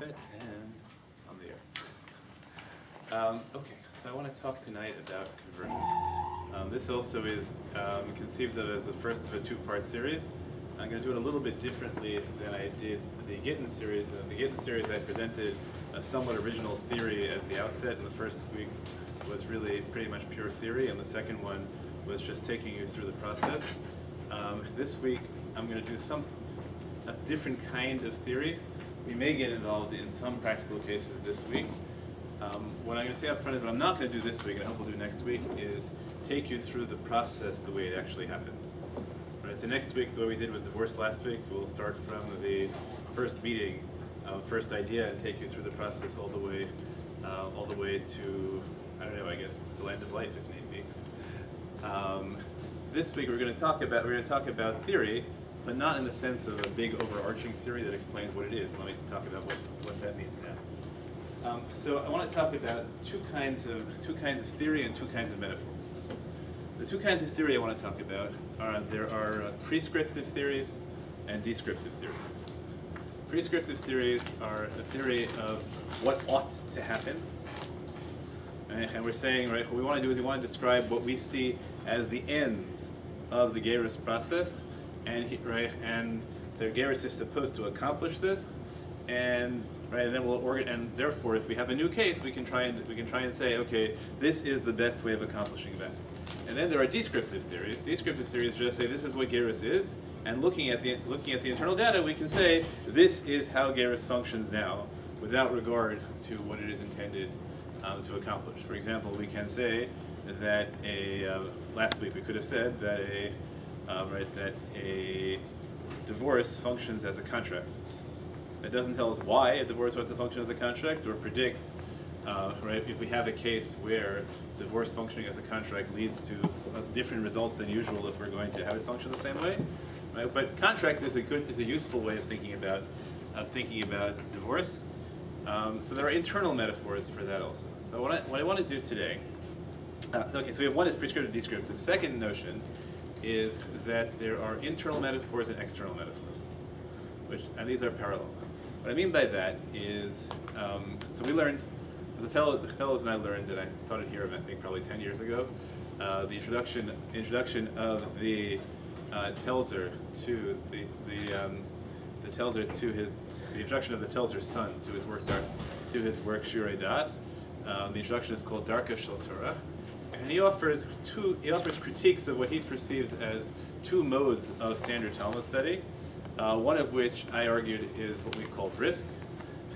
set, and on the air. Okay, so I want to talk tonight about conversion. This also is conceived of as the first of a two-part series. I'm going to do it a little bit differently than I did the Gittin series. In the Gittin series, I presented a somewhat original theory as the outset, and the first week was really pretty much pure theory, and the second one was just taking you through the process. This week, I'm going to do a different kind of theory. We may get involved in some practical cases this week. What I'm going to say up front is what I'm not going to do this week, and I hope we'll do next week, is take you through the process the way it actually happens. Right, so next week, the way we did with divorce last week, we'll start from the first meeting, first idea, and take you through the process all the way to, I don't know, I guess, the end of life if need be. This week we're going to talk about theory, but not in the sense of a big overarching theory that explains what it is. Let me talk about what that means now. So I want to talk about two kinds of theory and two kinds of metaphors. The two kinds of theory I want to talk about are prescriptive theories and descriptive theories. Prescriptive theories are a theory of what ought to happen. And we're saying, right, what we want to do is we want to describe what we see as the ends of the Gerus process, and so Gerus is supposed to accomplish this, and then and therefore, if we have a new case, we can try and say, okay, this is the best way of accomplishing that. And then there are descriptive theories. Descriptive theories just say this is what Gerus is, and looking at the internal data, we can say this is how Gerus functions now, without regard to what it is intended to accomplish. For example, we can say that last week we could have said that a divorce functions as a contract. That doesn't tell us why a divorce ought to function as a contract, or predict, if we have a case where divorce functioning as a contract leads to different results than usual if we're going to have it function the same way. Right? But contract is a useful way of thinking about divorce. So there are internal metaphors for that also. So what I want to do today, okay, so we have one is prescriptive, descriptive. The second notion is that there are internal metaphors and external metaphors, and these are parallel. What I mean by that is, so we learned, the fellows and I learned, and I taught it here, I think probably 10 years ago, the introduction of the Telzer to the Telzer to the introduction of the Telzer's son to his work Shiur Das. The introduction is called Darka Shel Torah, and he offers critiques of what he perceives as two modes of standard Talmud study. One of which I argued is what we call brisk,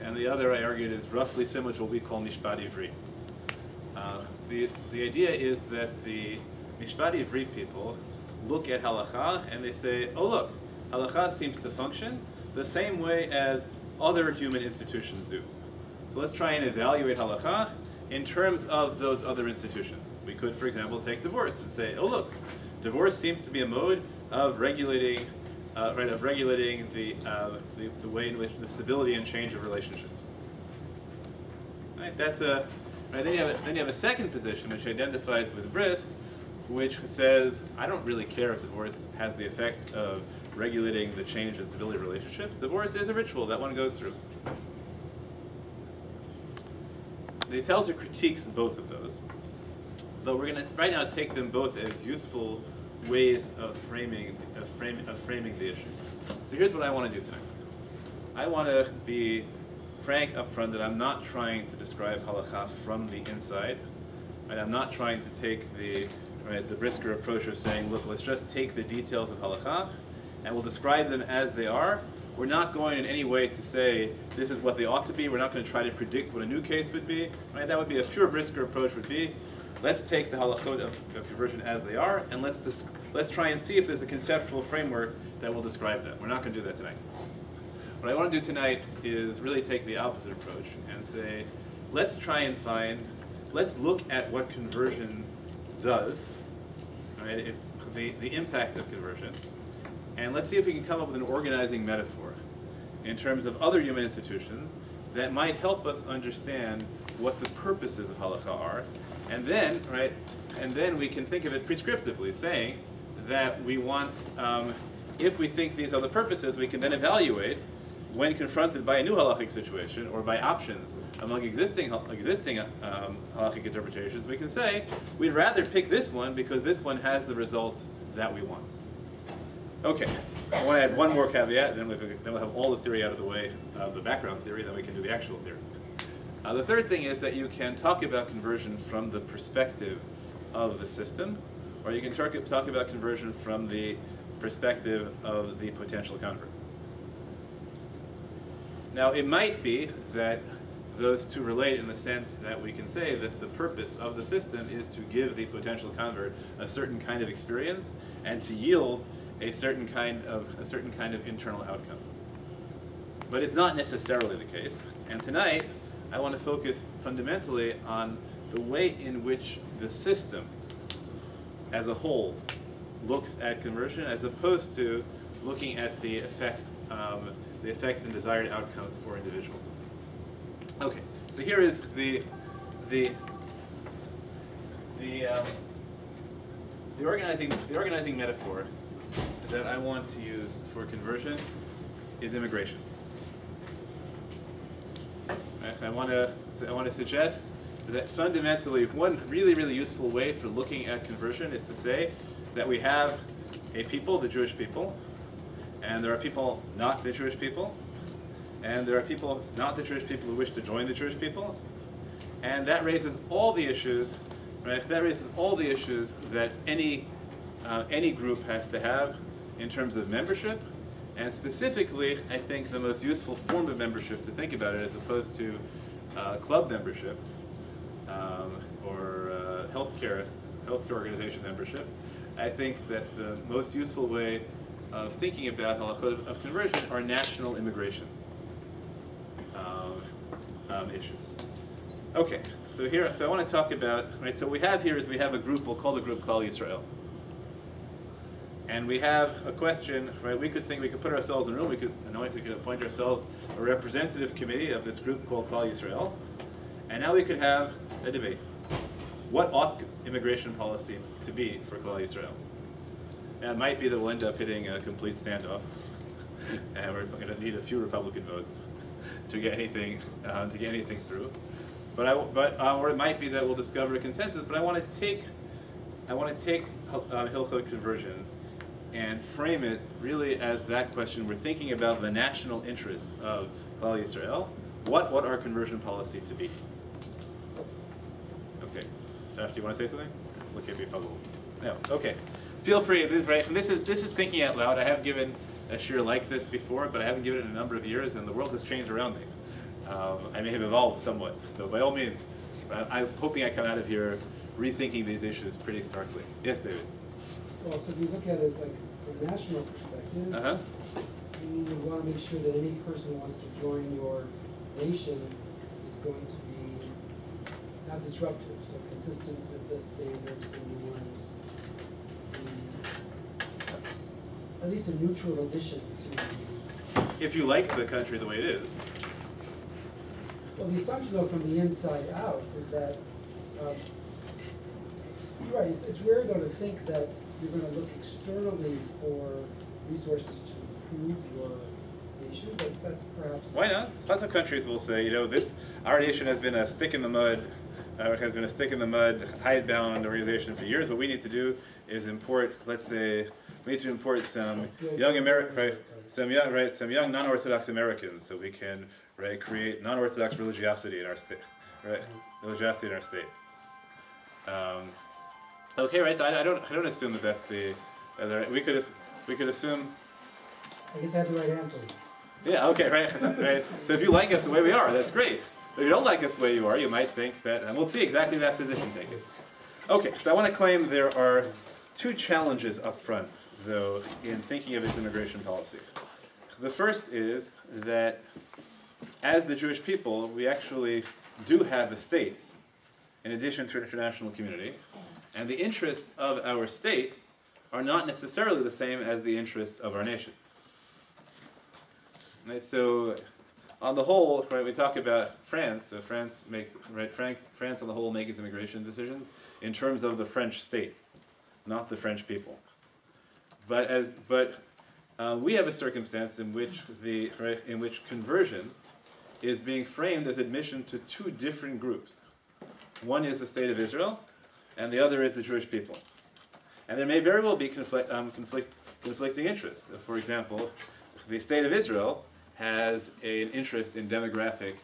and the other I argued is roughly similar to what we call mishpat ivri. The idea is that the mishpat ivri people look at halakha and they say, oh look, halakha seems to function the same way as other human institutions do. So let's try and evaluate halakha in terms of those other institutions. We could, for example, take divorce and say, oh look, divorce seems to be a mode of regulating the way in which the stability and change of relationships. Right, then you have a second position which identifies with brisk, which says, I don't really care if divorce has the effect of regulating the change and stability of relationships. Divorce is a ritual that one goes through. The Telzer critiques both of those, but we're going to right now take them both as useful ways of framing the issue. So here's what I want to do tonight. I want to be frank up front that I'm not trying to describe halakha from the inside. Right? I'm not trying to take the brisker approach of saying, look, let's just take the details of halakha and we'll describe them as they are. We're not going in any way to say this is what they ought to be. We're not going to try to predict what a new case would be. Right? That would be a pure brisker approach would be, let's take the halachot of conversion as they are, and let's try and see if there's a conceptual framework that will describe them. We're not going to do that tonight. What I want to do tonight is really take the opposite approach and say, let's look at what conversion does, right? It's the impact of conversion, and let's see if we can come up with an organizing metaphor in terms of other human institutions that might help us understand what the purposes of halakha are. And then we can think of it prescriptively, saying that we want, if we think these are the purposes, we can then evaluate when confronted by a new halachic situation or by options among existing halachic interpretations, we can say, we'd rather pick this one because this one has the results that we want. Okay, I want to add one more caveat, then we'll have all the theory out of the way, the background theory, then we can do the actual theory. The third thing is that you can talk about conversion from the perspective of the system, or you can talk about conversion from the perspective of the potential convert. Now, it might be that those two relate in the sense that we can say that the purpose of the system is to give the potential convert a certain kind of experience and to yield a certain kind of internal outcome. But it's not necessarily the case. And tonight, I want to focus fundamentally on the way in which the system as a whole looks at conversion, as opposed to looking at the effects and desired outcomes for individuals. Okay, so here is the organizing metaphor that I want to use for conversion is immigration. I want to suggest that fundamentally one really useful way for looking at conversion is to say that we have a people, the Jewish people, and there are people not the Jewish people, and there are people not the Jewish people who wish to join the Jewish people, and that raises all the issues, right? That raises all the issues that any group has to have in terms of membership, and specifically, I think the most useful form of membership to think about it, as opposed to club membership or healthcare organization membership. I think that the most useful way of thinking about halakha of conversion are national immigration issues. Okay, so I want to talk about, right, so what we have here is we have a group, we'll call the group Klal Yisrael. And we have a question, right, we could put ourselves in a room, we could appoint ourselves a representative committee of this group called Klal Yisrael, and now we could have a debate. What ought immigration policy to be for Klal Yisrael? And it might be that we'll end up hitting a complete standoff, and we're going to need a few Republican votes to get anything through. Or it might be that we'll discover a consensus. But I want to take halakha conversion and frame it really as that question. We're thinking about the national interest of Klal Yisrael. What our conversion policy to be? Okay, Josh, do you want to say something? Look at me puzzled. No. Okay. Feel free. Right. And this is thinking out loud. I have given a shiur like this before, but I haven't given it in a number of years, and the world has changed around me. I may have evolved somewhat. So by all means, I'm hoping I come out of here rethinking these issues pretty starkly. Yes, David? Well, so if you look at it like from a national perspective, you want to make sure that any person who wants to join your nation is going to be not disruptive, so consistent with the standards, the norms, at least a neutral addition to. If you like the country the way it is. Well, the assumption, though, from the inside out is that, you're right, it's rare, though, to think that you're going to look externally for resources to improve your nation, but that's perhaps... Why not? Lots of countries will say, our nation has been a stick in the mud, hidebound organization for years. What we need to do is import, let's say, we need to import some young some young non-Orthodox Americans, so we can create non-Orthodox religiosity in our state, religiosity in our state. Okay, right. So I don't assume that that's the. We could assume. I guess I have the right answer. Yeah. Okay. Right. So if you like us the way we are, that's great. If you don't like us the way you are, you might think that, and we'll see exactly that position taken. Okay. So I want to claim there are two challenges up front, though, in thinking of its immigration policy. The first is that, as the Jewish people, we actually do have a state, in addition to an international community, and the interests of our state are not necessarily the same as the interests of our nation. Right, so, on the whole, we talk about France. So France on the whole makes its immigration decisions in terms of the French state, not the French people. But we have a circumstance in which in which conversion is being framed as admission to two different groups. One is the state of Israel, and the other is the Jewish people. And there may very well be conflicting interests. For example, the state of Israel has an interest in demographic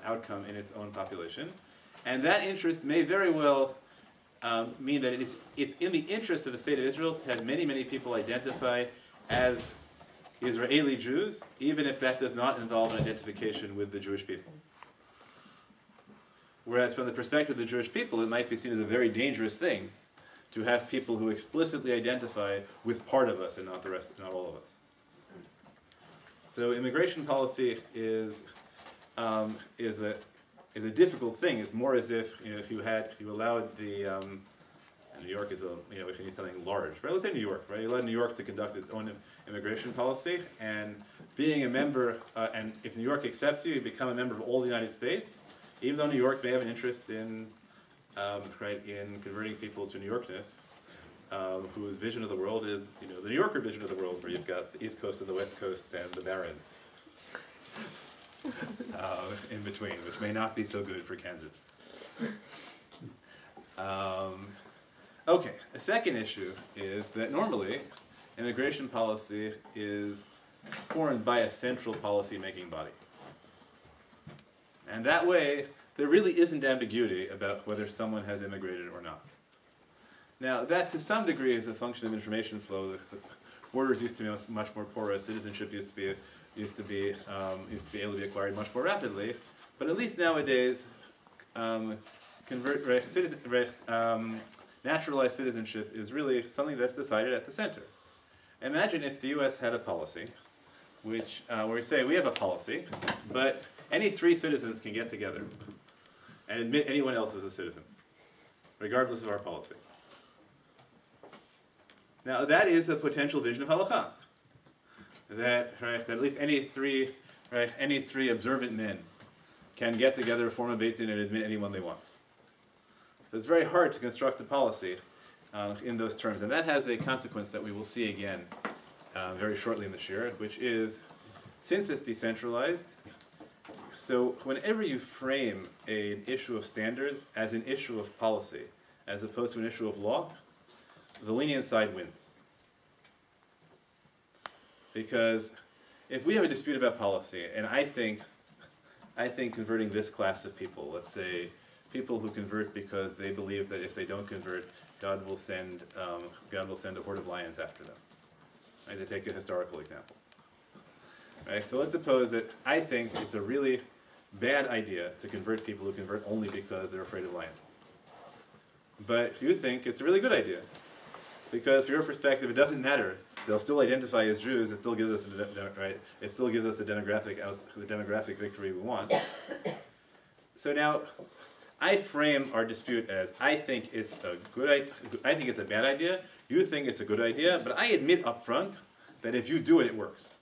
outcome in its own population, and that interest may very well mean that it's in the interest of the state of Israel to have many, many people identify as Israeli Jews, even if that does not involve an identification with the Jewish people. Whereas from the perspective of the Jewish people, it might be seen as a very dangerous thing to have people who explicitly identify with part of us and not the rest, not all of us. So immigration policy is a difficult thing. It's more as if if you allowed the and New York is if you need something large, right? Let's say New York, right? You allowed New York to conduct its own immigration policy, and being a member, and if New York accepts you, you become a member of all the United States. Even though New York may have an interest in in converting people to New Yorkness, whose vision of the world is the New Yorker vision of the world, where you've got the East Coast and the West Coast and the Barrens in between, which may not be so good for Kansas. Okay, a second issue is that normally immigration policy is formed by a central policy-making body. And that way, there really isn't ambiguity about whether someone has immigrated or not. Now, that to some degree is a function of information flow. The borders used to be much more porous. Citizenship used to be able to be acquired much more rapidly. But at least nowadays, naturalized citizenship is really something that's decided at the center. Imagine if the U.S. had a policy, which where we say we have a policy, but any three citizens can get together and admit anyone else as a citizen, regardless of our policy. Now that is a potential vision of halakha. That at least any three observant men can get together, form a Beit Din, and admit anyone they want. So it's very hard to construct a policy in those terms, and that has a consequence that we will see again very shortly in the shiur, which is, since it's decentralized, so whenever you frame an issue of standards as an issue of policy, as opposed to an issue of law, the lenient side wins. Because if we have a dispute about policy, and I think converting this class of people, let's say people who convert because they believe that if they don't convert, God will send a horde of lions after them. Right, to take a historical example. Right, so let's suppose that I think it's a really bad idea to convert people who convert only because they're afraid of lions. But you think it's a really good idea. Because from your perspective, it doesn't matter. They'll still identify as Jews. It still gives us It still gives us the demographic victory we want. So now, I frame our dispute as I think it's a bad idea. You think it's a good idea, but I admit up front that if you do it, it works.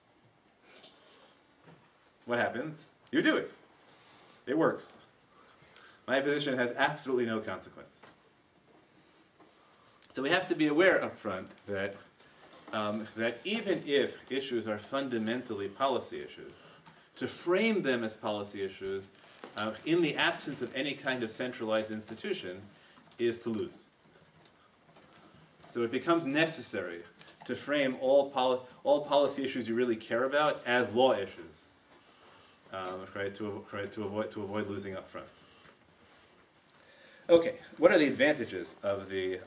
What happens? You do it. It works. My position has absolutely no consequence. So we have to be aware up front that that even if issues are fundamentally policy issues, to frame them as policy issues in the absence of any kind of centralized institution is to lose. So it becomes necessary to frame all policy issues you really care about as law issues, to avoid losing up front. Okay, what are the advantages of the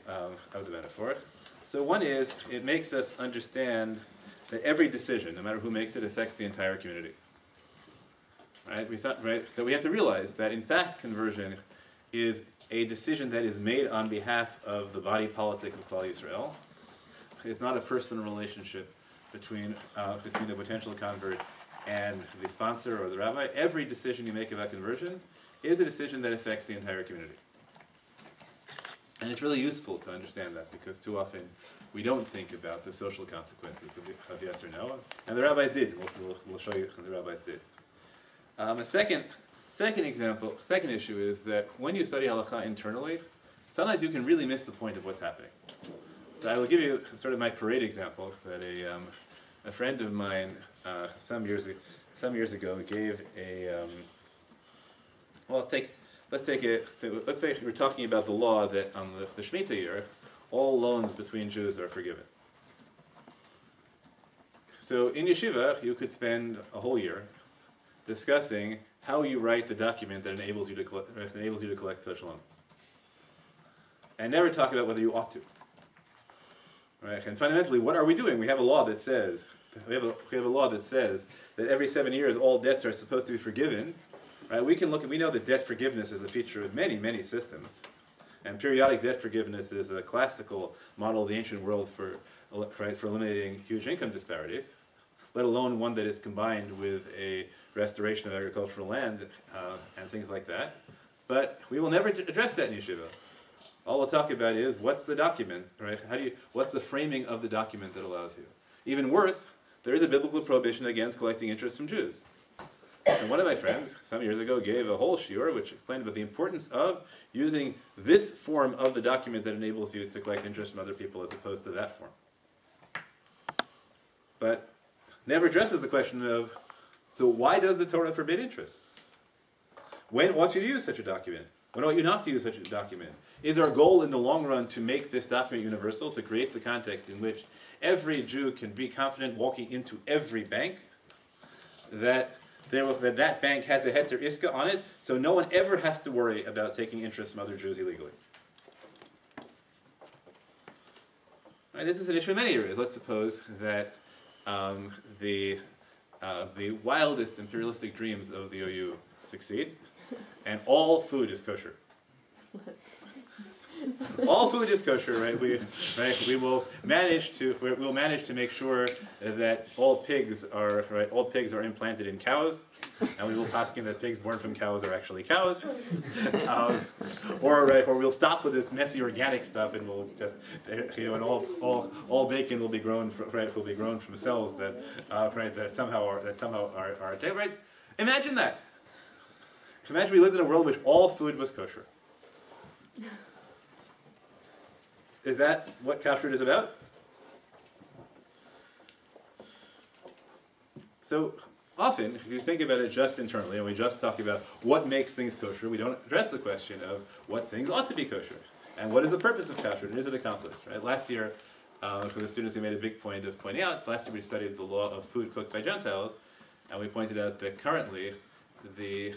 metaphor? So one is it makes us understand that every decision, no matter who makes it, affects the entire community. So we have to realize that in fact conversion is a decision that is made on behalf of the body politic of Klal Yisrael. It's not a personal relationship between the potential convert and the sponsor or the rabbi. Every decision you make about conversion is a decision that affects the entire community. And it's really useful to understand that, because too often we don't think about the social consequences of yes or no, and the rabbis did. We'll show you the rabbis did. A second issue is that when you study halakha internally, sometimes you can really miss the point of what's happening. So I will give you sort of my parade example that a friend of mine some years ago gave a well, let's say we're talking about the law that on the Shemitah year, all loans between Jews are forgiven. So in yeshiva, you could spend a whole year discussing how you write the document that enables you to collect such loans, and never talk about whether you ought to. Right? And fundamentally, what are we doing? We have a law that says that every 7 years all debts are supposed to be forgiven. Right? We know that debt forgiveness is a feature of many, many systems. And periodic debt forgiveness is a classical model of the ancient world for eliminating huge income disparities, let alone one that is combined with a restoration of agricultural land and things like that. But we will never address that in yeshiva. All we'll talk about is what's the document, right? What's the framing of the document that allows you? Even worse, there is a biblical prohibition against collecting interest from Jews. And one of my friends, some years ago, gave a whole shiur which explained about the importance of using this form of the document that enables you to collect interest from other people as opposed to that form. But never addresses the question of, so why does the Torah forbid interest? When ought you to use such a document? When ought you not to use such a document? Is our goal in the long run to make this document universal, to create the context in which every Jew can be confident walking into every bank that that bank has a heter iska on it, so no one ever has to worry about taking interest from other Jews illegally? Right, this is an issue in many areas. Let's suppose that the wildest imperialistic dreams of the OU succeed, and all food is kosher. All food is kosher, right? We'll manage to make sure that all pigs are implanted in cows, and we will paskin that pigs born from cows are actually cows, or we'll stop with this messy organic stuff, and we'll just and all bacon will be grown from cells that somehow are right. Imagine that. Imagine we lived in a world in which all food was kosher. Is that what kashrut is about? So often, if you think about it just internally, and we just talk about what makes things kosher, we don't address the question of what things ought to be kosher, and what is the purpose of kashrut, and is it accomplished? Right? Last year, for the students who made a big point of pointing out, last year we studied the law of food cooked by Gentiles, and we pointed out that currently the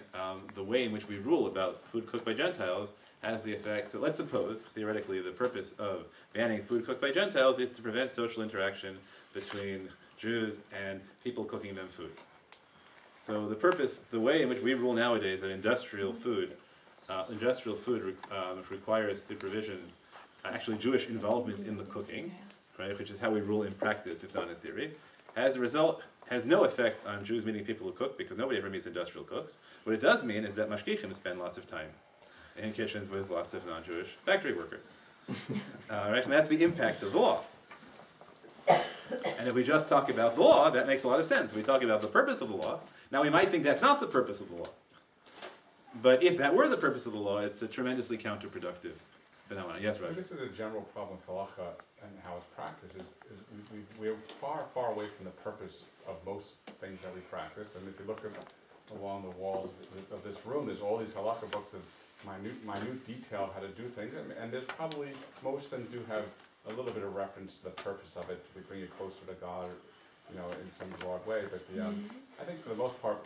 way in which we rule about food cooked by Gentiles has the effect. So let's suppose, theoretically, the purpose of banning food cooked by Gentiles is to prevent social interaction between Jews and people cooking them food. So the way in which we rule nowadays that industrial food requires supervision, actually Jewish involvement in the cooking, right, which is how we rule in practice, if not in theory, as a result, has no effect on Jews meeting people who cook, because nobody ever meets industrial cooks. What it does mean is that mashgichim spend lots of time in kitchens with lots of non-Jewish factory workers. Right? And that's the impact of the law. And if we just talk about the law, that makes a lot of sense. We talk about the purpose of the law. Now we might think that's not the purpose of the law. But if that were the purpose of the law, it's a tremendously counterproductive phenomenon. Yes, Raj? This is a general problem with halakha and how it's practiced. We're far, far away from the purpose of most things that we practice. And if you look along the walls of this room, there's all these halakha books of minute detail how to do things, and there's probably, most of them do have a little bit of reference to the purpose of it, to bring you closer to God, in some broad way. But I think for the most part,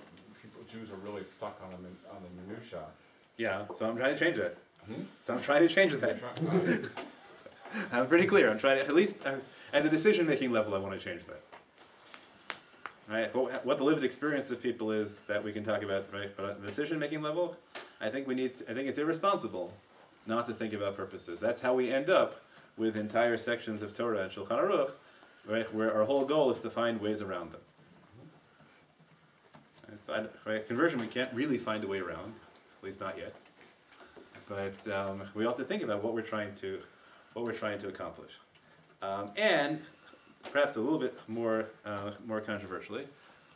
Jews are really stuck on the minutia. Yeah, so I'm trying to change that. So I'm trying to change that. I'm pretty clear. I'm trying to, at least at the decision-making level, I want to change that. Right? What the lived experience of people is that we can talk about, right? But at the decision-making level, I think it's irresponsible not to think about purposes. That's how we end up with entire sections of Torah and Shulchan Aruch, right, where our whole goal is to find ways around them. Right? Conversion, we can't really find a way around, at least not yet. But we ought to think about what we're trying to accomplish. And perhaps a little bit more controversially,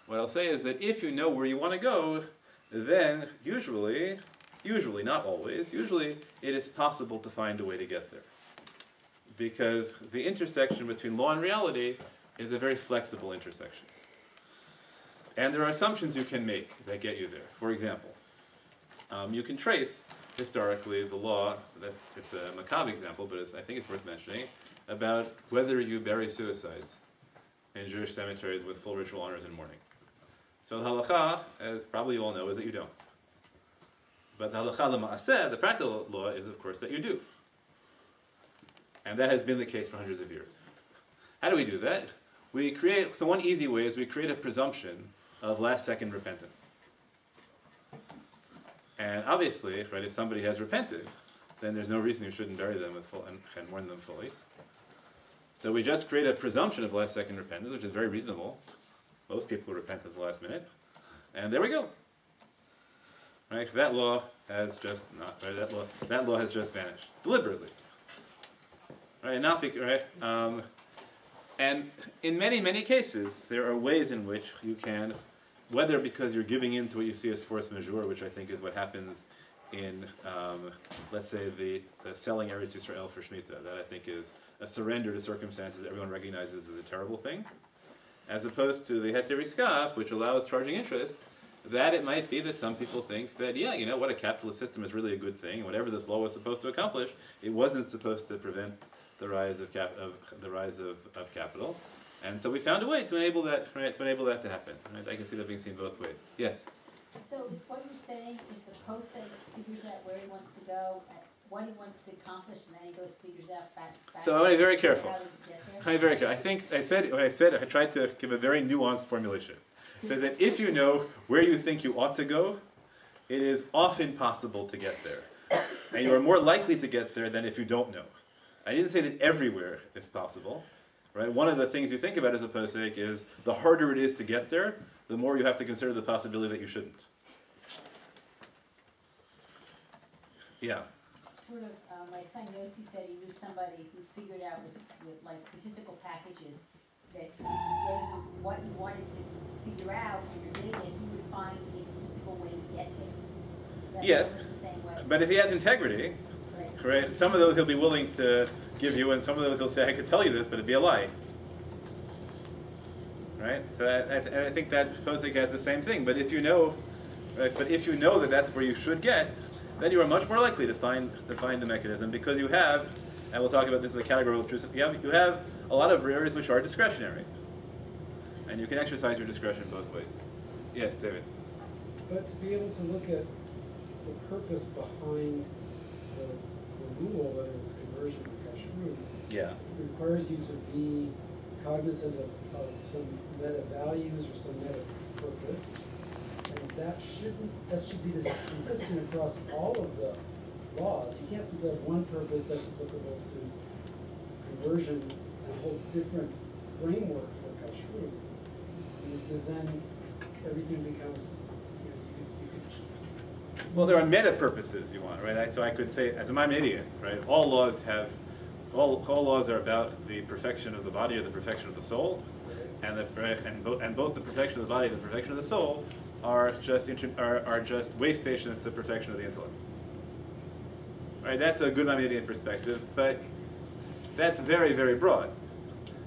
what I'll say is that if you know where you want to go, then usually, not always, usually it is possible to find a way to get there. because the intersection between law and reality is a very flexible intersection. And there are assumptions you can make that get you there. For example, you can trace historically the law, that it's a macabre example, but I think it's worth mentioning, about whether you bury suicides in Jewish cemeteries with full ritual honors and mourning. So the halakha, as probably you all know, is that you don't. But the halakha l'ma'aseh, the practical law, is of course that you do. And that has been the case for hundreds of years. How do we do that? So one easy way is we create a presumption of last-second repentance. And obviously, right, if somebody has repented, then there's no reason you shouldn't bury them and mourn them fully. So we just create a presumption of last-second repentance, which is very reasonable. Most people repent at the last minute. And there we go. Right? That law has just not, right? That law has just vanished. Deliberately. Right? And not because, right? And in many, many cases, there are ways in which you can, whether because you're giving in to what you see as force majeure, which I think is what happens in, let's say, the selling Eretz Yisrael for Shemitah, that I think is a surrender to circumstances that everyone recognizes as a terrible thing, as opposed to the heter iska, which allows charging interest, that it might be that some people think that, yeah, you know what, a capitalist system is really a good thing. Whatever this law was supposed to accomplish, it wasn't supposed to prevent the rise of capital. And so we found a way to enable that, right, to happen. Right? I can see that being seen both ways. Yes? So is what you're saying is the process figures out where he wants to go, what he wants to accomplish, and then he goes figures out back so I want to be very careful. how to get there? I want to be very careful. I think I tried to give a very nuanced formulation. So that if you know where you think you ought to go, it is often possible to get there. And you are more likely to get there than if you don't know. I didn't say that everywhere is possible. Right? One of the things you think about as a posek is the harder it is to get there, the more you have to consider the possibility that you shouldn't. Yeah. Sort of, my son Yossi said he knew somebody who figured out with like statistical packages that if you gave him what he wanted to figure out and you're getting it, he would find a statistical way to get there. That Yes, the same way. but if he has integrity, right, some of those he'll be willing to give you, and some of those he'll say, I could tell you this, but it'd be a lie. Right? So I think that posek has the same thing. But if you know, right, that that's where you should get, then you are much more likely to find the mechanism, because you have, and we'll talk about this as a category, you have a lot of areas which are discretionary. And you can exercise your discretion both ways. Yes, David? But to be able to look at the purpose behind the rule, whether it's conversion or kashrut, Yeah. requires you to be cognizant of some meta values or some meta purpose. And that should be consistent across all of the laws. You can't simply have one purpose that's applicable to conversion and a whole different framework for kashrut. Because then everything becomes, Well, there are meta purposes you want, right? So I could say, as a Maimonidean, right? All laws are about the perfection of the body or the perfection of the soul, and both the perfection of the body and the perfection of the soul are just way stations to the perfection of the intellect. Right? That's a good Maimonidean perspective, but that's very, very broad.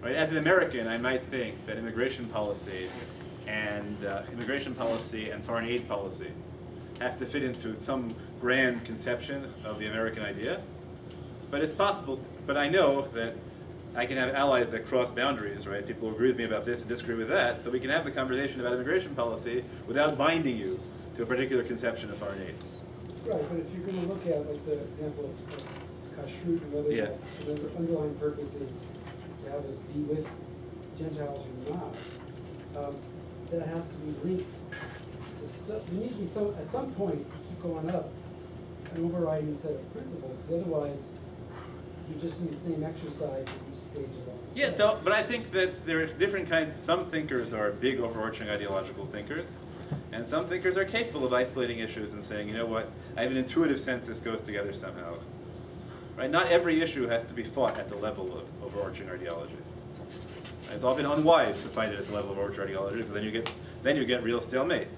Right? As an American, I might think that immigration policy and foreign aid policy have to fit into some grand conception of the American idea. But it's possible, but I know that I can have allies that cross boundaries, right? People who agree with me about this and disagree with that, so we can have the conversation about immigration policy without binding you to a particular conception of foreign aid. right, but if you're going to look at like the example of kashrut and whether the underlying purpose is to have us be with Gentiles or not, that has to be linked to there needs to be at some point you keep going up an overriding set of principles, because otherwise you're just in the same exercise at each stage of life. Yeah, so, but I think that there are different kinds. Some thinkers are big overarching ideological thinkers, and some thinkers are capable of isolating issues and saying, you know what, I have an intuitive sense this goes together somehow. Right? Not every issue has to be fought at the level of overarching ideology. Right? It's often unwise to fight it at the level of overarching ideology, because then you get real stalemate.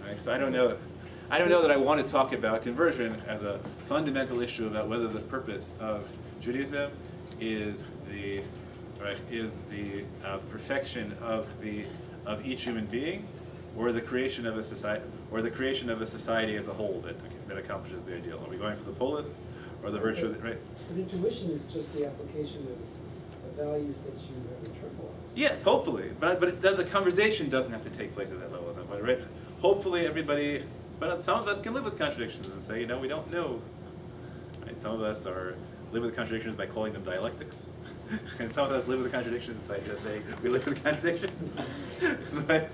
Right? So I don't know that I want to talk about conversion as a fundamental issue about whether the purpose of Judaism is the perfection of each human being, or the creation of a society as a whole that accomplishes the ideal. Are we going for the polis, or the virtue? Right. But intuition is just the application of the values that you have internalized. Yes, hopefully, but the conversation doesn't have to take place at that level, right? Hopefully, everybody. But some of us can live with contradictions and say, we don't know. Right? Some of us live with contradictions by calling them dialectics, and some of us live with the contradictions by just saying we live with contradictions. But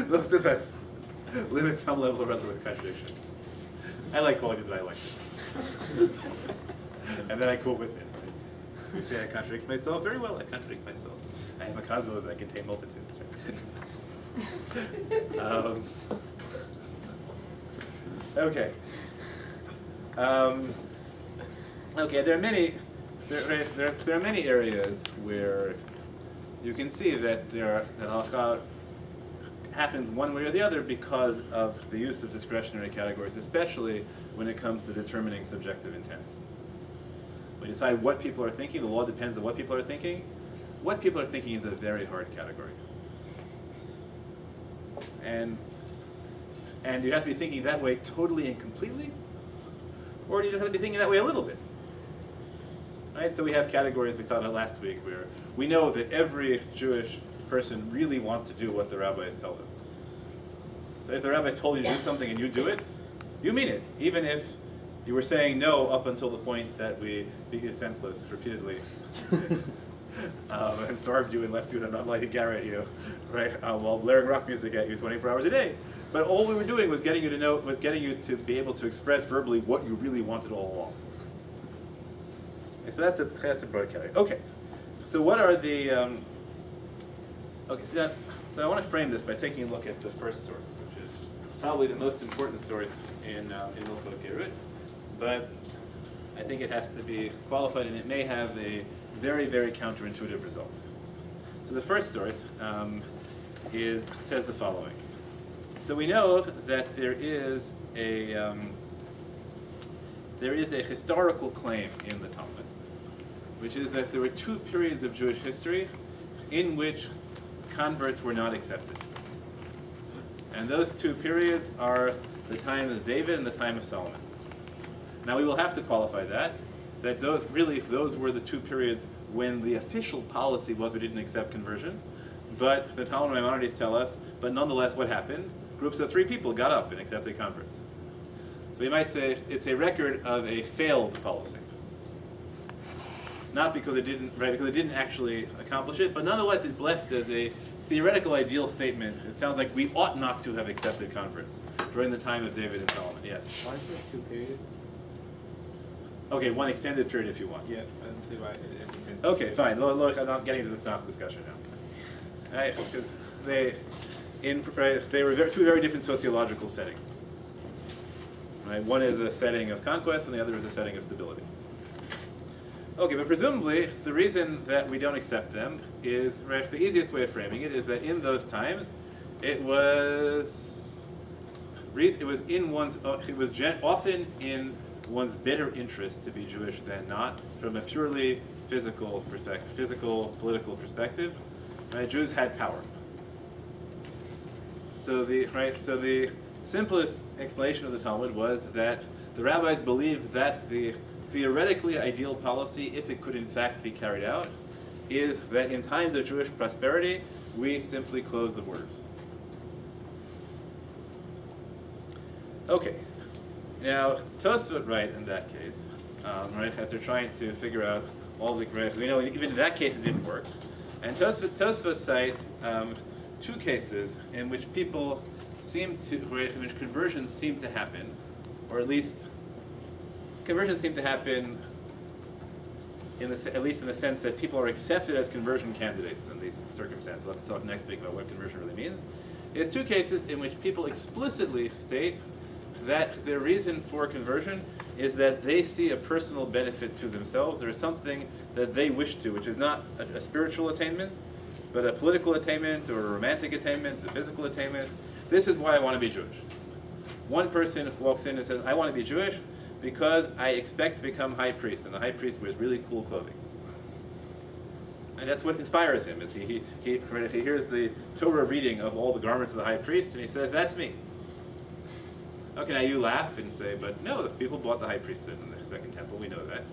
most of us live at some level or other with contradictions. I like calling them dialectics, and then I quote with it. You say I contradict myself? Very well, I contradict myself. I am a cosmos, I contain multitudes. Right? Okay. Okay, there are many areas where you can see that that halakha happens one way or the other because of the use of discretionary categories, especially when it comes to determining subjective intent. When you decide what people are thinking, the law depends on what people are thinking. What people are thinking is a very hard category. And you have to be thinking that way totally and completely, or do you just have to be thinking that way a little bit? Right? So we have categories we talked about last week where we know that every Jewish person really wants to do what the rabbis tell them. So if the rabbis told you to do something and you do it, you mean it, even if you were saying no up until the point that we beat you senseless repeatedly. And starved you and left you in an unlighted garret at you, right? While blaring rock music at you 24 hours a day. But all we were doing was getting you to be able to express verbally what you really wanted all along. Okay, so that's a broad category. Okay, so what are the? Okay, so I want to frame this by taking a look at the first source, which is probably the most important source in Hilchot Gerut, but I think it has to be qualified, and it may have a very, very counterintuitive result. So the first source says the following. So we know that there is a historical claim in the Talmud, which is that there were two periods of Jewish history in which converts were not accepted. And those two periods are the time of David and the time of Solomon. Now we will have to qualify that those were the two periods when the official policy was we didn't accept conversion, but the Talmud and Maimonides tell us, but nonetheless what happened? Groups of 3 people got up and accepted converts. So we might say it's a record of a failed policy. Not because it didn't actually accomplish it, but nonetheless it's left as a theoretical ideal statement. It sounds like we ought not to have accepted converts during the time of David and Solomon. Yes? Why is there 2 periods? Okay, one extended period if you want. Yeah, I don't see why it makes. Okay, fine. Look, I'm not getting into the top discussion now. They were two very different sociological settings. Right? One is a setting of conquest, and the other is a setting of stability. Okay, but presumably the reason that we don't accept them is the easiest way of framing it is that in those times, it was often in one's better interest to be Jewish than not, from a purely physical political perspective. Right? Jews had power. So the simplest explanation of the Talmud was that the rabbis believed that the theoretically ideal policy, if it could in fact be carried out, is that in times of Jewish prosperity, we simply close the borders. Okay. Now, Tosfot write in that case, as they're trying to figure out all the graphs. We know even in that case it didn't work. And Tosfot cite 2 cases in which conversions seem to happen, or at least conversions seem to happen at least in the sense that people are accepted as conversion candidates in these circumstances. We'll have to talk next week about what conversion really means. There's 2 cases in which people explicitly state that their reason for conversion is that they see a personal benefit to themselves. There's something that they wish to, which is not a spiritual attainment, but a political attainment or a romantic attainment, a physical attainment. This is why I want to be Jewish. One person walks in and says, I want to be Jewish because I expect to become high priest, and the high priest wears really cool clothing. And that's what inspires him, is he hears the Torah reading of all the garments of the high priest, and he says, that's me. Okay, now you laugh and say, but no, the people bought the high priesthood in the Second Temple, we know that.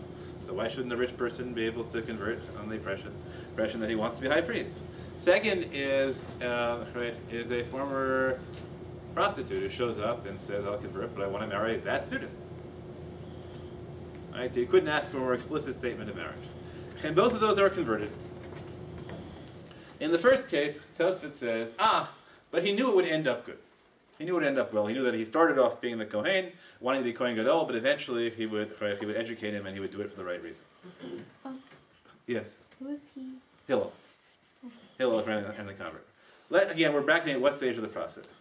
So why shouldn't a rich person be able to convert on the impression that he wants to be high priest? Second is a former prostitute who shows up and says, I'll convert, but I want to marry that student. Right, so you couldn't ask for a more explicit statement of marriage. And both of those are converted. In the first case, Tosfot says, but he knew it would end up good. He knew it would end up well. He knew that he started off being the Kohen, wanting to be Kohen Gadol, but eventually he would educate him and he would do it for the right reason. Yes? Who is he? Hillel. Hillel and the convert. Again, we're bracketing at what stage of the process.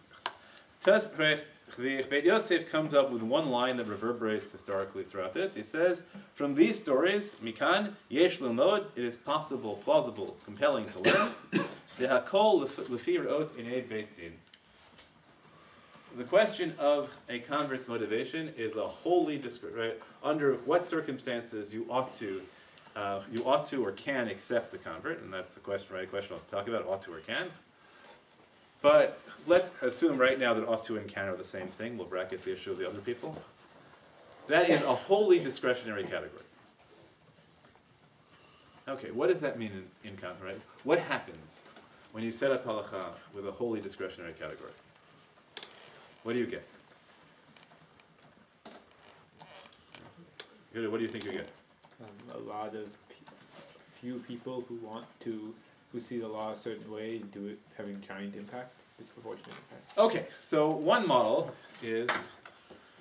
The Beit Yosef comes up with one line that reverberates historically throughout this. He says, from these stories, Mikan, Yesh Lilmod, it is possible, plausible, compelling to learn. The Hakol Lefi Re'ot Inei Beit Din. The question of a convert's motivation is a wholly right? Under what circumstances you ought to or can accept the convert, and that's the question, right? Question I'll talk about, ought to or can. But let's assume right now that ought to and can are the same thing. We'll bracket the issue of the other people. That is a wholly discretionary category. Okay, what does that mean in convert, right? What happens when you set up halakha with a wholly discretionary category? What do you get? What do you think you get? A lot of few people who see the law a certain way and do it having giant impact, disproportionate impact. Okay, so one model is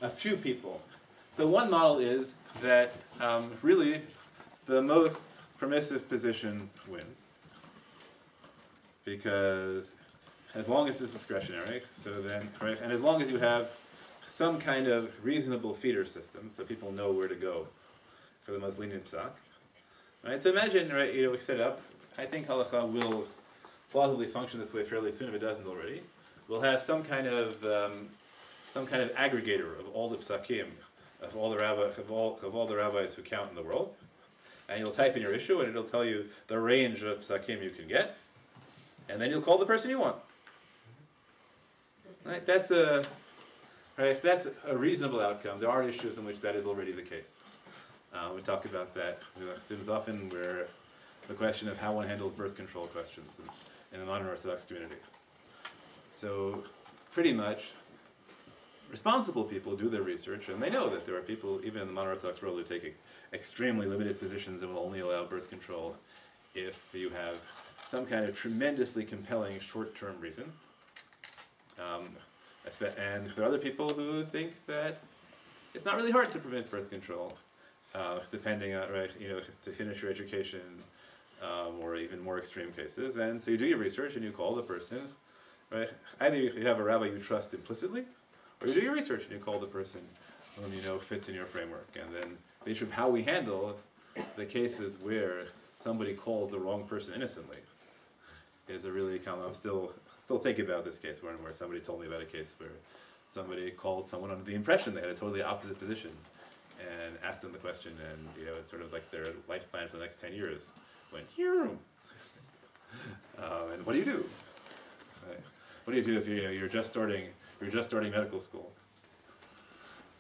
a few people. So one model is that really the most permissive position wins, because as long as it's discretionary, and as long as you have some kind of reasonable feeder system, so people know where to go for the most lenient psak. Right? So imagine, right, we set up. I think halakha will plausibly function this way fairly soon if it doesn't already. We'll have some kind of aggregator of all the psakim, of all the rabbis who count in the world, and you'll type in your issue, and it'll tell you the range of psakim you can get, and then you'll call the person you want. Right? That's a reasonable outcome. There are issues in which that is already the case. We talk about that students often, where the question of how one handles birth control questions in the modern Orthodox community. So pretty much responsible people do their research, and they know that there are people, even in the modern Orthodox world, who take extremely limited positions and will only allow birth control if you have some kind of tremendously compelling short-term reason. And there are other people who think that it's not really hard to prevent birth control, depending on, to finish your education, or even more extreme cases. And so you do your research and you call the person, right? Either you have a rabbi you trust implicitly, or you do your research and you call the person whom you know fits in your framework. And then the issue of how we handle the cases where somebody calls the wrong person innocently is a really common. I'm still thinking about this case where somebody told me about a case where somebody called someone under the impression they had a totally opposite position, and asked them the question, and it's sort of like their life plan for the next 10 years went here. And what do you do? Right. What do you do if you're just starting medical school,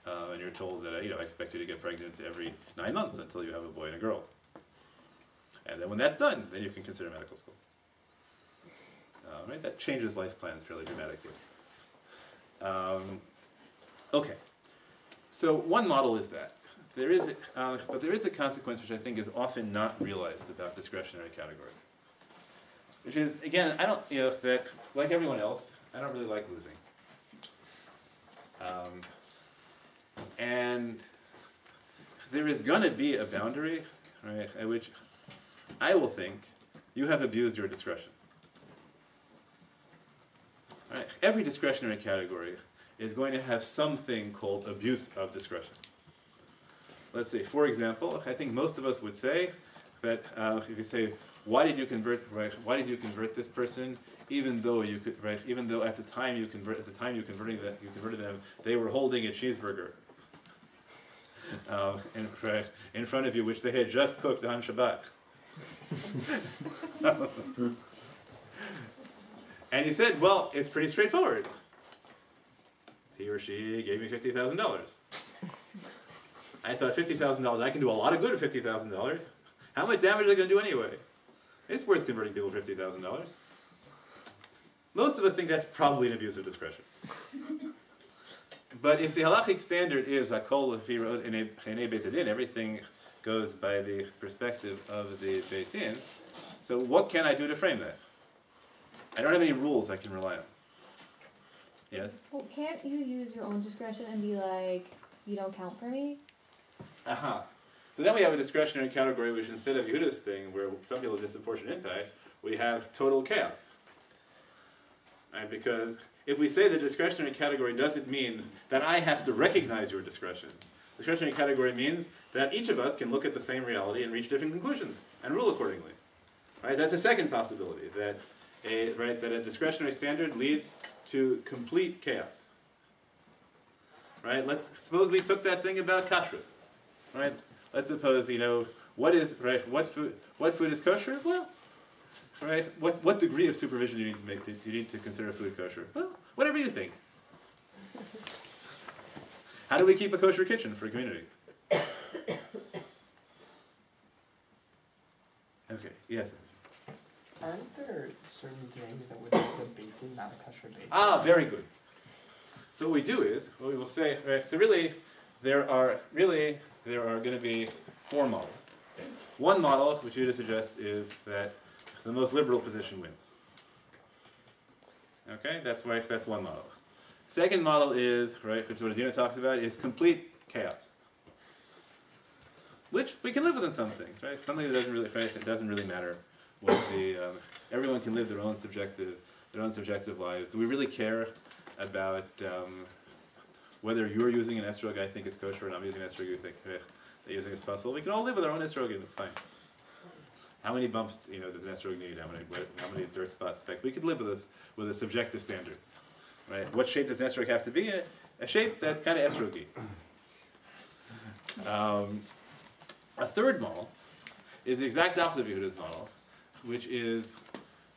and you're told that I expect you to get pregnant every 9 months until you have a boy and a girl, and then when that's done, then you can consider medical school. Right, that changes life plans fairly dramatically. Okay, so one model is that. But there is a consequence which I think is often not realized about discretionary categories. Which is, again, I don't, that, like everyone else, I don't really like losing. And there is going to be a boundary, right, at which I will think you have abused your discretion. Right? Every discretionary category is going to have something called abuse of discretion. Let's say, for example, I think most of us would say that if you say, why did you convert? Right? Why did you convert this person? Even though you could, right? Even though at the time you converted them, they were holding a cheeseburger. in front of you, which they had just cooked on Shabbat. And he said, well, it's pretty straightforward. He or she gave me $50,000. I thought $50,000, I can do a lot of good with $50,000. How much damage are they going to do anyway? It's worth converting people for $50,000. Most of us think that's probably an abuse of discretion. But if the halachic standard is hakol lefi ra'ot einei Beit Din, everything goes by the perspective of the Beit Din, so what can I do to frame that? I don't have any rules I can rely on. Yes? Well, can't you use your own discretion and be like, you don't count for me? Uh-huh. So then we have a discretionary category, which instead of Yehuda's thing, where some people have disproportionate impact, we have total chaos. Right? Because if we say the discretionary category doesn't mean that I have to recognize your discretion. Discretionary category means that each of us can look at the same reality and reach different conclusions and rule accordingly. Right? That's a second possibility, that a discretionary standard leads to complete chaos. Right? Let's suppose we took that thing about kashrut. Right? Let's suppose, what food is kosher? Well, right, what degree of supervision do you need to make? Do you need to consider food kosher? Well, whatever you think. How do we keep a kosher kitchen for a community? Okay, yes. Aren't there certain things that would make the Beit Din not a kosher Beit Din? Ah, very good. So what we do is, what we will say, right, so really, there are going to be four models. One model, which Yehuda suggests, is that the most liberal position wins. Okay, that's one model. Second model is, right, which is what Adina talks about, is complete chaos. Which we can live with in some things, right? Something that doesn't really, right, it doesn't really matter what everyone can live their own subjective lives. Do we really care about whether you're using an estrog I think is kosher and I'm using an estrog you think that using is possible? We can all live with our own estrog and it's fine. How many bumps does an estrog need? How many dirt spot specs? We could live with a subjective standard, right? What shape does an estrog have to be? A shape that's kind of estrogy. A third model is the exact opposite of Yehuda's model, which is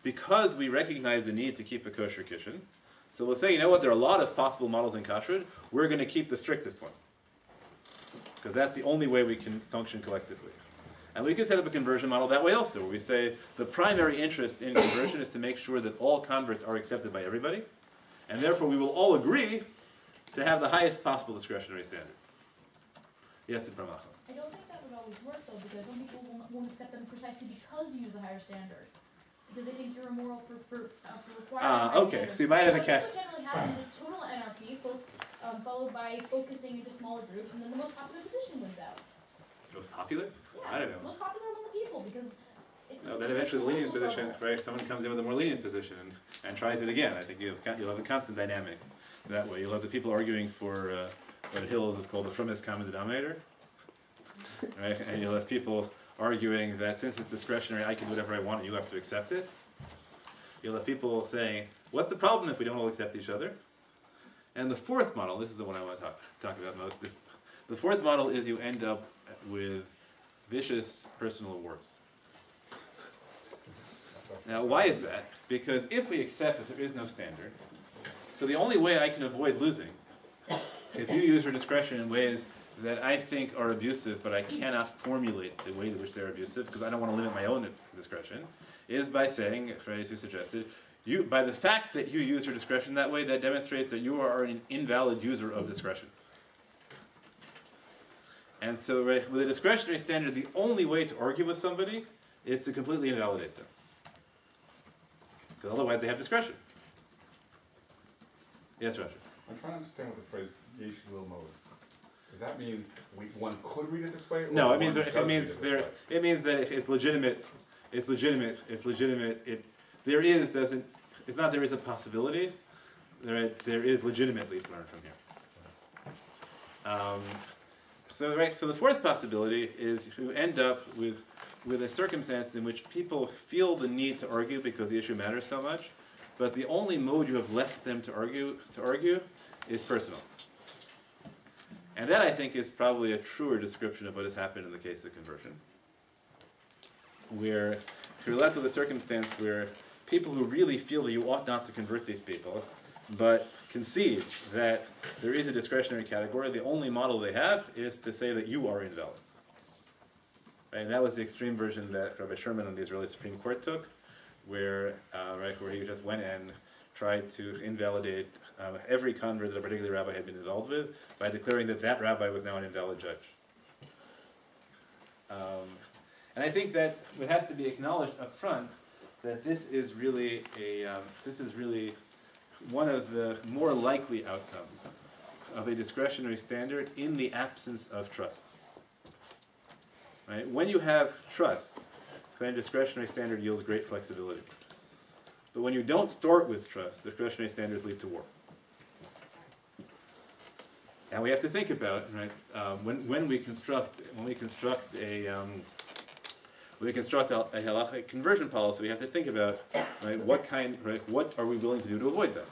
because we recognize the need to keep a kosher kitchen. So we'll say, there are a lot of possible models in kashrut. We're going to keep the strictest one, because that's the only way we can function collectively. And we can set up a conversion model that way also, where we say the primary interest in conversion is to make sure that all converts are accepted by everybody, and therefore we will all agree to have the highest possible discretionary standard. Yes, to Brahmacha. I don't think that would always work though, because some people won't accept them precisely because you use a higher standard. Because they think you're immoral for requiring okay. So you might have a cat. What generally happens is total anarchy, followed by focusing into smaller groups, and then the most popular position wins out. Most popular? Yeah, I don't know. most popular among the people, because it's... No, then eventually the lenient position, right? Someone comes in with a more lenient position and tries it again. I think you'll have a constant dynamic that way. You'll have the people arguing for what Hills is called the frummest common denominator, right? And you'll have people arguing that since it's discretionary, I can do whatever I want and you have to accept it. You'll have people saying, what's the problem if we don't all accept each other? And the fourth model, this is the one I want to talk about most, the fourth model is you end up with vicious personal wars. Now, why is that? Because if we accept that there is no standard, so the only way I can avoid losing, if you use your discretion in ways that I think are abusive, but I cannot formulate the way in which they're abusive, because I don't want to limit my own discretion, is by saying, as you suggested, by the fact that you use your discretion that way, that demonstrates that you are an invalid user of discretion. And so with a discretionary standard, the only way to argue with somebody is to completely invalidate them. Because otherwise they have discretion. Yes, Roger? I'm trying to understand what the phrase yesh lil mode. Does that mean one could read it this way? Or No, it means one does read it means that it's legitimate. It's legitimate. It's legitimate. There is a possibility. There is legitimately to learn from here. So the fourth possibility is you end up with a circumstance in which people feel the need to argue because the issue matters so much, but the only mode you have left them to argue is personal. And that, I think, is probably a truer description of what has happened in the case of conversion, where you're left with a circumstance where people who really feel that you ought not to convert these people, but concede that there is a discretionary category, the only model they have is to say that you are invalid. Right? And that was the extreme version that Rabbi Sherman and the Israeli Supreme Court took, where where he just went and tried to invalidate every convert that a particular rabbi had been involved with by declaring that that rabbi was now an invalid judge. And I think that it has to be acknowledged up front that this is really one of the more likely outcomes of a discretionary standard in the absence of trust. Right? When you have trust, then a discretionary standard yields great flexibility. But when you don't start with trust, discretionary standards lead to war. And we have to think about, right, when we construct a halakha conversion policy, we have to think about, right, what are we willing to do to avoid that?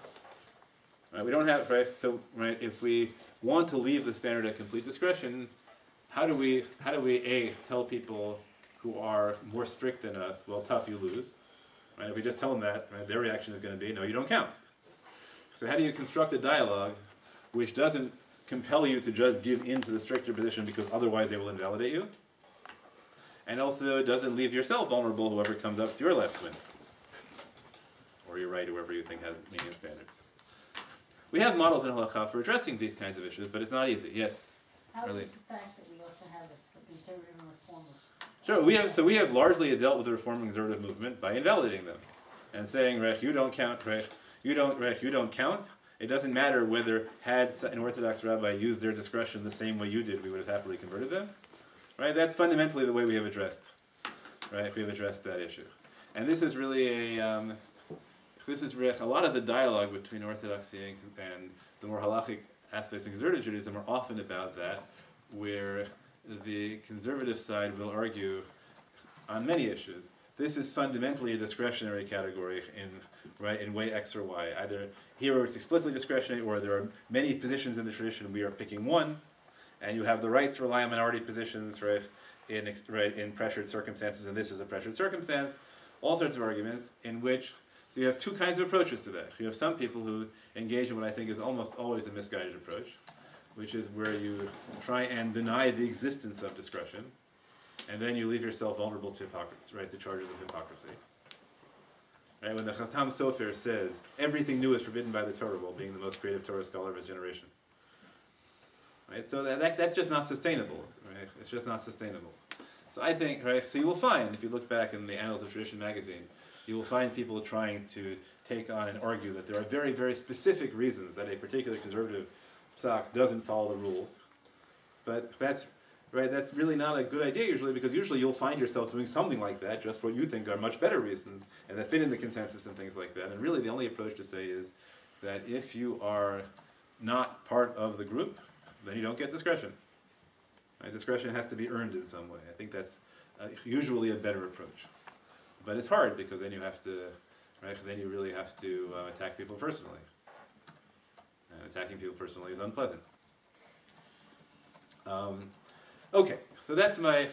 Right, we don't have, right, so, right, if we want to leave the standard at complete discretion, how do we tell people who are more strict than us, well, tough, you lose. Right, if we just tell them that, right, their reaction is going to be, no, you don't count. So how do you construct a dialogue which doesn't compel you to just give in to the stricter position because otherwise they will invalidate you? And also doesn't leave yourself vulnerable, whoever comes up to your left wing. Or your right, whoever you think has median standards. We have models in halakha for addressing these kinds of issues, but it's not easy. Yes? How Really? is the fact that we also have a conservative and reformist? Sure, we have largely dealt with the reform and conservative movement by invalidating them. And saying, Rech, you don't count, Rech, you don't count. It doesn't matter whether had an Orthodox rabbi used their discretion the same way you did, we would have happily converted them. Right? That's fundamentally the way we have addressed, right? We have addressed that issue. And this is really a lot of the dialogue between Orthodoxy and the more halachic aspects of conservative Judaism are often about that, where the conservative side will argue on many issues. This is fundamentally a discretionary category in way X or Y. Either here it's explicitly discretionary, or there are many positions in the tradition, we are picking one, and you have the right to rely on minority positions, in pressured circumstances, and this is a pressured circumstance. All sorts of arguments in which, so you have two kinds of approaches to that. You have some people who engage in what I think is almost always a misguided approach, which is where you try and deny the existence of discretion, and then you leave yourself vulnerable to hypocrisy, right, to charges of hypocrisy. Right, when the Chatam Sofer says, everything new is forbidden by the Torah, while being the most creative Torah scholar of his generation. Right, so that's just not sustainable, right? It's just not sustainable. So I think, right, so you will find, if you look back in the Annals of Tradition magazine, you will find people trying to take on and argue that there are very, very specific reasons that a particular conservative psak doesn't follow the rules. But that's really not a good idea usually, because usually you'll find yourself doing something like that just for what you think are much better reasons and that fit in the consensus and things like that. And really the only approach to say is that if you are not part of the group, then you don't get discretion. Right? Discretion has to be earned in some way. I think that's usually a better approach. But it's hard because then you have to, right? Then you really have to attack people personally. And attacking people personally is unpleasant. Okay, so that's my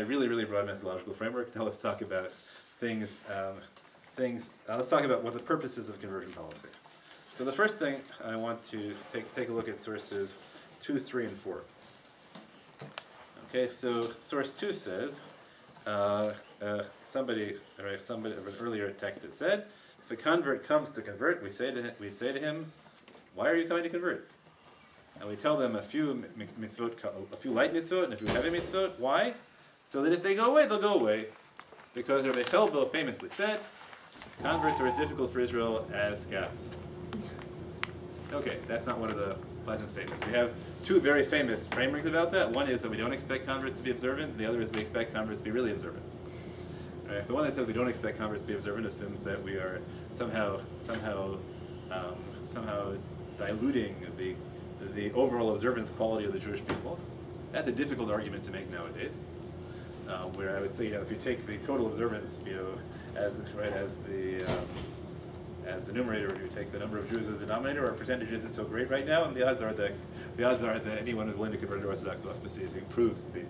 really, really broad methodological framework. Now let's talk about things. Let's talk about what the purposes of conversion policy. So the first thing I want to take a look at sources 2, 3, and 4. Okay, so source 2 says, somebody of an earlier text had said, if a convert comes to convert, we say to him, why are you coming to convert? And we tell them a few mitzvot, a few light mitzvot, and a few heavy mitzvot. Why? So that if they go away, they'll go away. Because Rabbi Chelbo famously said, converts are as difficult for Israel as scabs. Okay, that's not one of the pleasant statements. We have two very famous frameworks about that. One is that we don't expect converts to be observant. The other is we expect converts to be really observant. Right? The one that says we don't expect converts to be observant assumes that we are somehow diluting the overall observance quality of the Jewish people. That's a difficult argument to make nowadays. Where I would say, if you take the total observance, as as the numerator, or do you take the number of Jews as the denominator, or percentage isn't so great right now, and the odds are that anyone who's willing to convert to Orthodox auspices improves the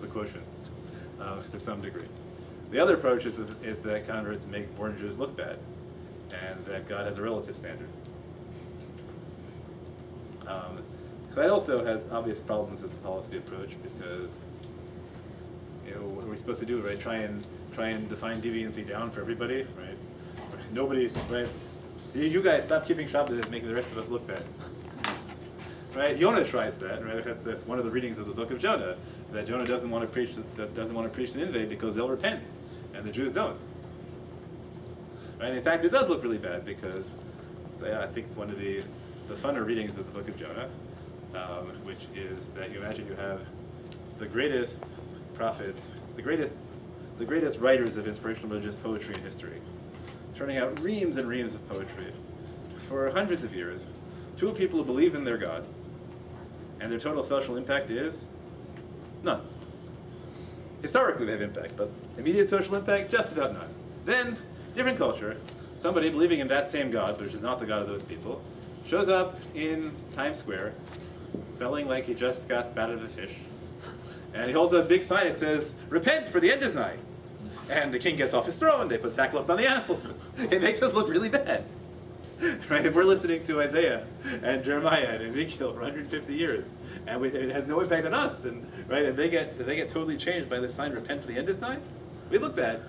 quotient to some degree. The other approach is that converts make born Jews look bad, and that God has a relative standard. That also has obvious problems as a policy approach, because what are we supposed to do, right? Try and define deviancy down for everybody, right? Nobody, right? You guys stop keeping Shabbos and making the rest of us look bad, right? Jonah tries that, right? That's one of the readings of the book of Jonah, that Jonah doesn't want to preach to Nineveh because they'll repent, and the Jews don't. Right? In fact, it does look really bad, because I think it's one of the funner readings of the book of Jonah, which is that you imagine you have the greatest prophets, the greatest writers of inspirational religious poetry in history, turning out reams and reams of poetry for hundreds of years to people who believe in their God, and their total social impact is none. Historically they have impact, but immediate social impact, just about none. Then, different culture, somebody believing in that same God, which is not the God of those people, shows up in Times Square, smelling like he just got spat out of a fish, and he holds a big sign that says, "Repent, for the end is nigh." And the king gets off his throne, they put sackcloth on the animals. It makes us look really bad. Right? We're listening to Isaiah and Jeremiah and Ezekiel for 150 years, and it has no impact on us. And right, and they get totally changed by the sign, "Repent, for the end is nigh." We look bad.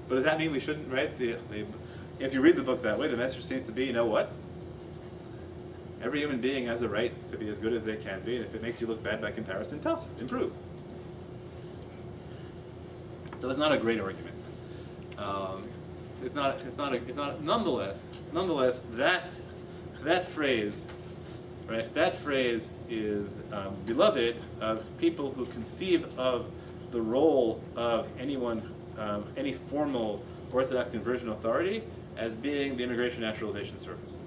But does that mean we shouldn't, right? If you read the book that way, the message seems to be, you know what? Every human being has a right to be as good as they can be, and if it makes you look bad by comparison, tough, improve. So it's not a great argument. Nonetheless, that phrase, right? That phrase is beloved of people who conceive of the role of any formal Orthodox conversion authority as being the Immigration Naturalization Service.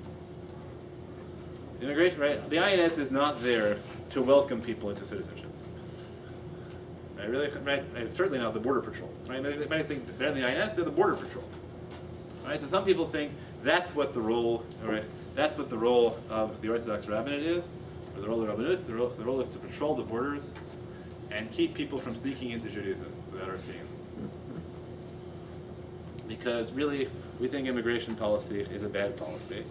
Immigration, right? The INS is not there to welcome people into citizenship. Right? Really, right? It's certainly not the Border Patrol. Right? Many think they're in the INS, they're the Border Patrol. Right? So some people think that's what the role, right? That's what the role of the Orthodox rabbinate is, or the role of the rabbinate. The role is to patrol the borders and keep people from sneaking into Judaism without our seeing. Because really, we think immigration policy is a bad policy.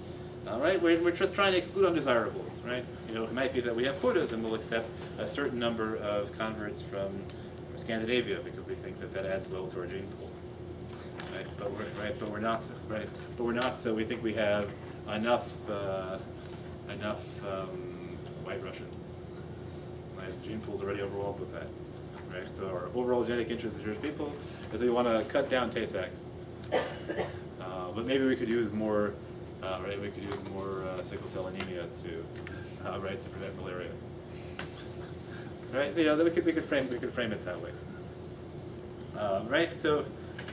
Right? We're just trying to exclude undesirables, right? It might be that we have quotas and we'll accept a certain number of converts from Scandinavia because we think that adds well to our gene pool, right? But we're not, right? But we're not. So we think we have enough white Russians. Right? The gene pool's already overwhelmed with that, right? So our overall genetic interest as Jewish people is we want to cut down Tay-Sachs, but maybe we could use more. Right, we could use more sickle cell anemia to prevent malaria. Right, we could frame it that way. Right, so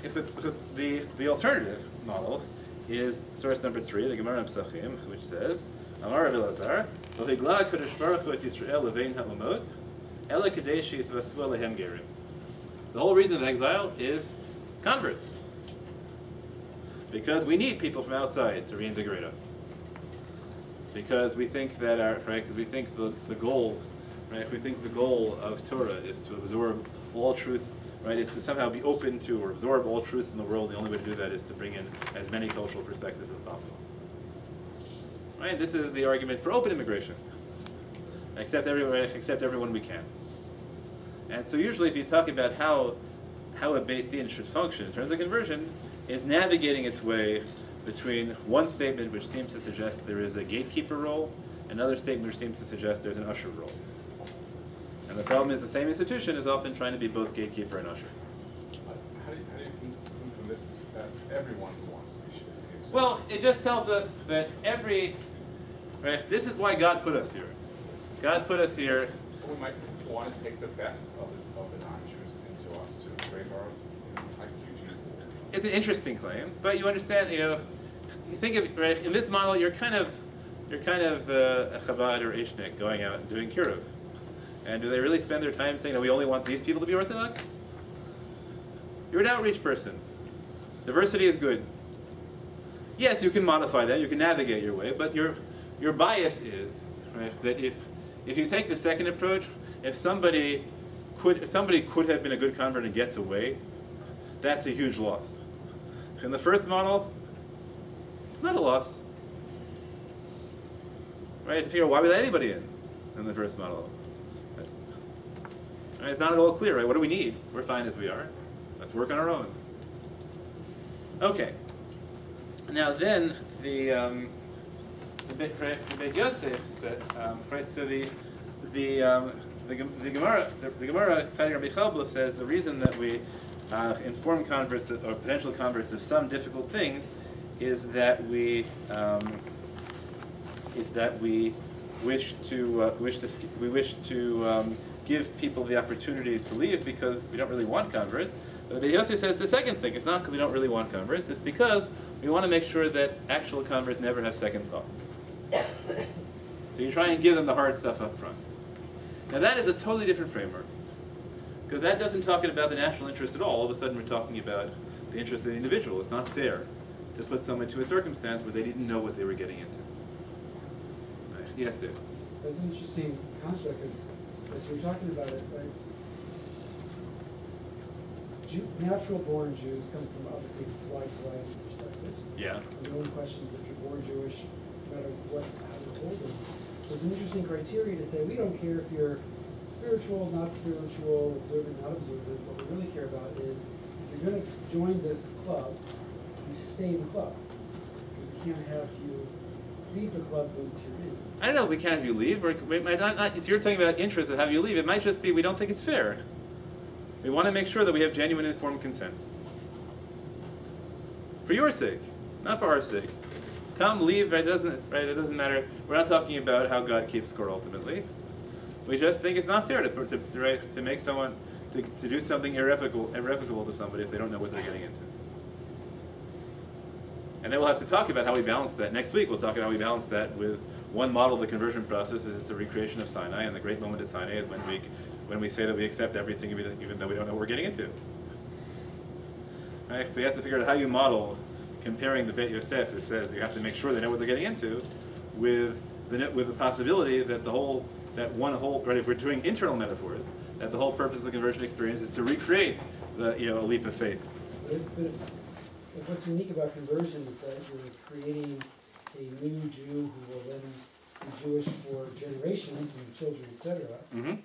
if the alternative model is source number 3, the Gemara Psachim, which says, "Amar Rav Elazar, v'higla Kadosh Baruch Hu et Yisrael levein ha'umot, ela kadei she'yitvasu alehem gerim." The whole reason of exile is converts. Because we need people from outside to reinvigorate us. Because we think that because we think the goal, right? We think the goal of Torah is to absorb all truth, right? Is to somehow be open to or absorb all truth in the world. The only way to do that is to bring in as many cultural perspectives as possible. Right? This is the argument for open immigration. Accept everyone we can. And so usually, if you talk about how a Beit Din should function in terms of conversion, is navigating its way between one statement which seems to suggest there is a gatekeeper role, another statement which seems to suggest there's an usher role. And the problem is the same institution is often trying to be both gatekeeper and usher. How do you conclude from this that everyone who wants to be shiered? Well, it just tells us that this is why God put us here. God put us here. We might want to take the best of the non-Jews into us to raise our It's an interesting claim, but you understand, you think of in this model, you're kind of a Chabad or Ishnik going out and doing kiruv. And do they really spend their time saying, we only want these people to be Orthodox? You're an outreach person. Diversity is good. Yes, you can modify that, you can navigate your way, but your bias is, right, that if you take the second approach, if somebody could have been a good convert and gets away, that's a huge loss. In the first model, not a loss. Right? Figure, why would let anybody in the first model? Right? It's not at all clear, right? What do we need? We're fine as we are. Let's work on our own. Okay. Now then, the Beit Yosef said, right? So the Gemara citing Rabbi Chalbla says the reason that we inform converts or potential converts of some difficult things is that we wish to give people the opportunity to leave because we don't really want converts. But Beit Yosef says the second thing. It's not because we don't really want converts. It's because we want to make sure that actual converts never have second thoughts. So you try and give them the hard stuff up front. Now that is a totally different framework, because that doesn't talk about the national interest at all. All of a sudden we're talking about the interest of the individual. It's not fair to put someone into a circumstance where they didn't know what they were getting into. Right. Yes, Dave? That's an interesting construct, as you're talking about it, right? Natural born Jews come from obviously wide variety of perspectives. Yeah. And no one questions if you're born Jewish, no matter how you're older. There's an interesting criteria to say we don't care if you're spiritual, not spiritual, observant, not observant. What we really care about is if you're going to join this club, you stay in the club. We can't have you leave the club once you're in. I don't know if we can't have you leave. Or we might not, if you're talking about interest of have you leave, it might just be we don't think it's fair. We want to make sure that we have genuine informed consent. For your sake, not for our sake. Come, leave, right? It doesn't matter. We're not talking about how God keeps score ultimately. We just think it's not fair to make someone, to do something irrevocable to somebody if they don't know what they're getting into. And then we'll have to talk about how we balance that. Next week we'll talk about how we balance that with one model of the conversion process is it's a recreation of Sinai, and the great moment of Sinai is when we say that we accept everything even though we don't know what we're getting into. Right? So you have to figure out how you model comparing the Beit Yosef, who says you have to make sure they know what they're getting into, with the possibility that right, if we're doing internal metaphors, that the whole purpose of the conversion experience is to recreate a leap of faith. But what's unique about conversion is that you're creating a new Jew who will then be Jewish for generations and children, etc. Mm-hmm.